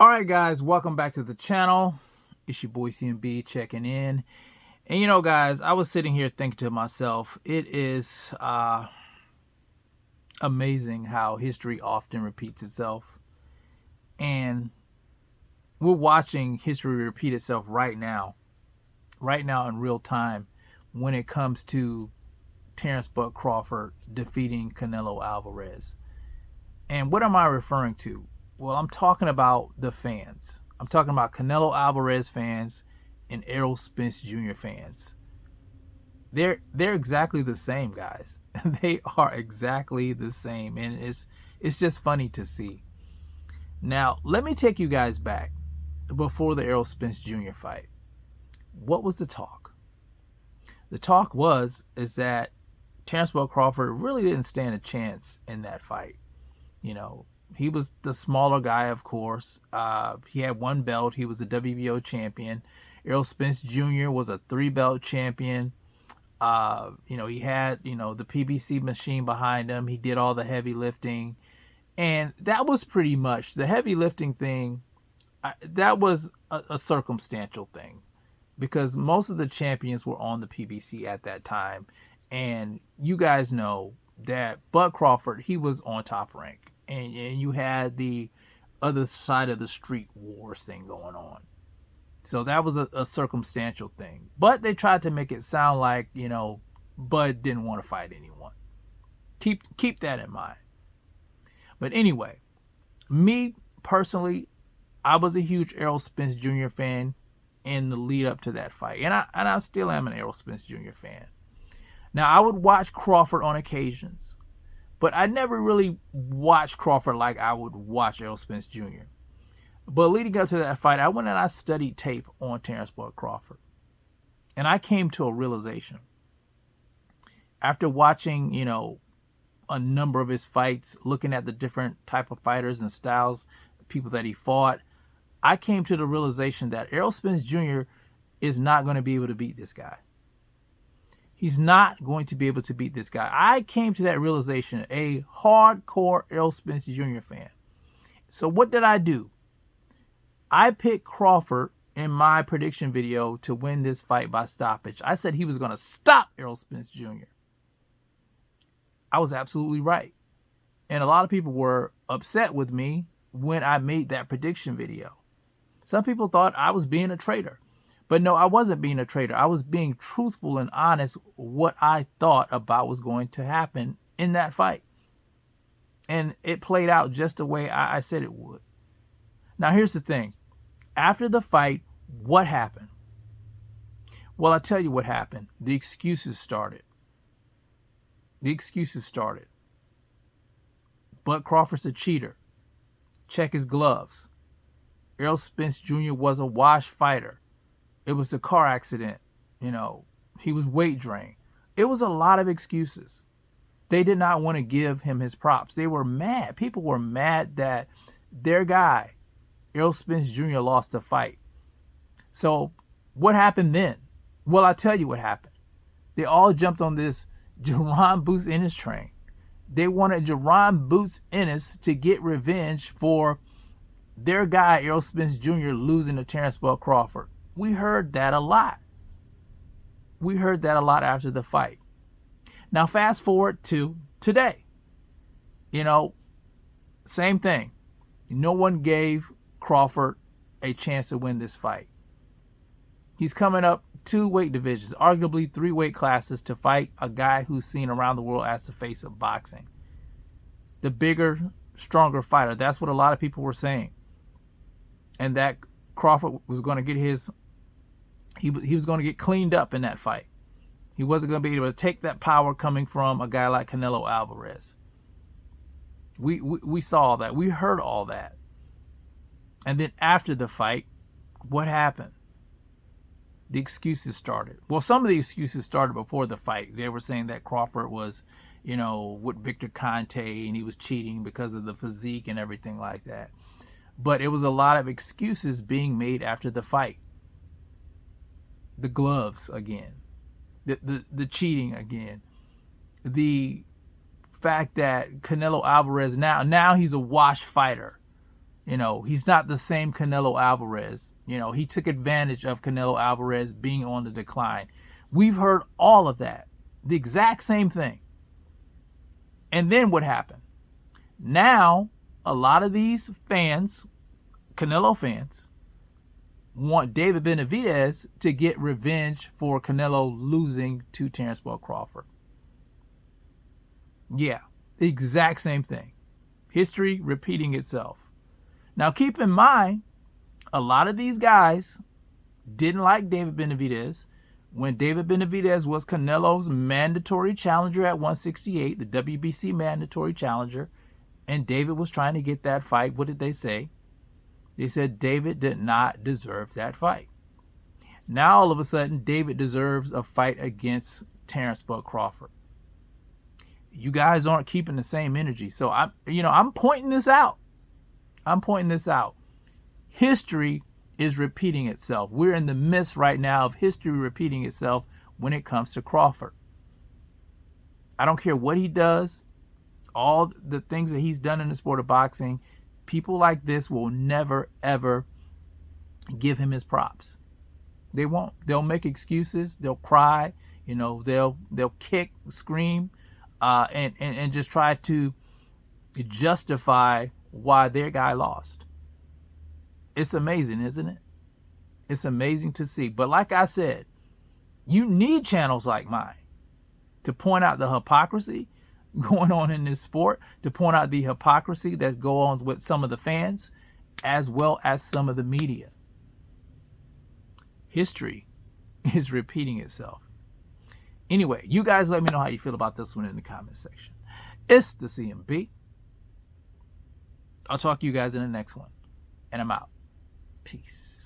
All right, guys, welcome back to the channel. It's your boy CMB checking in. And guys, I was sitting here thinking to myself, it is amazing how history often repeats itself. And we're watching history repeat itself right now in real time when it comes to Terrence Bud Crawford defeating Canelo Alvarez. And what am I referring to? Well, I'm talking about the fans. I'm talking about Canelo Alvarez fans and Errol Spence Jr. fans. They're exactly the same, guys. They are exactly the same, and it's just funny to see. Now, let me take you guys back before the Errol Spence Jr. fight. What was the talk? The talk is that Terrence Bud Crawford really didn't stand a chance in that fight. He was the smaller guy, of course. He had one belt. He was a WBO champion. Errol Spence Jr. was a 3-belt champion. He had, the PBC machine behind him. He did all the heavy lifting. And that was pretty much the heavy lifting thing. That was a circumstantial thing because most of the champions were on the PBC at that time. And you guys know that Bud Crawford, he was on Top Rank. And you had the other side of the street wars thing going on. So that was a circumstantial thing. But they tried to make it sound like, Bud didn't want to fight anyone. Keep that in mind. But anyway, me personally, I was a huge Errol Spence Jr. fan in the lead up to that fight. And I still am an Errol Spence Jr. fan. Now, I would watch Crawford on occasions. But I never really watched Crawford like I would watch Errol Spence Jr. But leading up to that fight, I went and I studied tape on Terrence Bud Crawford. And I came to a realization. After watching, a number of his fights, looking at the different type of fighters and styles, people that he fought, I came to the realization that Errol Spence Jr. is not going to be able to beat this guy. He's not going to be able to beat this guy. I came to that realization, a hardcore Errol Spence Jr. fan. So what did I do? I picked Crawford in my prediction video to win this fight by stoppage. I said he was going to stop Errol Spence Jr. I was absolutely right. And a lot of people were upset with me when I made that prediction video. Some people thought I was being a traitor. But no, I wasn't being a traitor. I was being truthful and honest what I thought about was going to happen in that fight. And it played out just the way I said it would. Now, here's the thing. After the fight, what happened? Well, I'll tell you what happened. The excuses started. Bud Crawford's a cheater. Check his gloves. Errol Spence Jr. was a wash fighter. It was a car accident. He was weight drained. It was a lot of excuses. They did not want to give him his props. They were mad. People were mad that their guy, Errol Spence Jr., lost the fight. So what happened then? Well, I'll tell you what happened. They all jumped on this Jaron Boots Ennis train. They wanted Jaron Boots Ennis to get revenge for their guy, Errol Spence Jr., losing to Terrence Bud Crawford. We heard that a lot. After the fight. Now, fast forward to today. Same thing. No one gave Crawford a chance to win this fight. He's coming up 2 weight divisions, arguably 3 weight classes, to fight a guy who's seen around the world as the face of boxing. The bigger, stronger fighter. That's what a lot of people were saying. And that Crawford was going to get he was going to get cleaned up in that fight. He wasn't going to be able to take that power coming from a guy like Canelo Alvarez. We saw that. We heard all that. And then after the fight, what happened? The excuses started. Well, some of the excuses started before the fight. They were saying that Crawford was, with Victor Conte and he was cheating because of the physique and everything like that. But it was a lot of excuses being made after the fight. The gloves again, the cheating again, the fact that Canelo Alvarez now he's a wash fighter. He's not the same Canelo Alvarez. He took advantage of Canelo Alvarez being on the decline. We've heard all of that. The exact same thing. And then what happened? Now, a lot of these fans, Canelo fans, want David Benavidez to get revenge for Canelo losing to Terence Bud Crawford. Yeah, the exact same thing. History repeating itself. Now, keep in mind, a lot of these guys didn't like David Benavidez when David Benavidez was Canelo's mandatory challenger at 168, the WBC mandatory challenger, and David was trying to get that fight. What did they say? They said David did not deserve that fight. Now, all of a sudden, David deserves a fight against Terence Bud Crawford. You guys aren't keeping the same energy. So I'm pointing this out. History is repeating itself. We're in the midst right now of history repeating itself when it comes to Crawford. I don't care what he does, all the things that he's done in the sport of boxing, people like this will never, ever give him his props. They won't. They'll make excuses. They'll cry. They'll kick, scream, and just try to justify why their guy lost. It's amazing, isn't it? It's amazing to see. But like I said, you need channels like mine to point out the hypocrisy going on in this sport, to point out the hypocrisy that's going on with some of the fans, as well as some of the media. History is repeating itself. Anyway, you guys let me know how you feel about this one in the comment section. It's the CMB. I'll talk to you guys in the next one. And I'm out. Peace.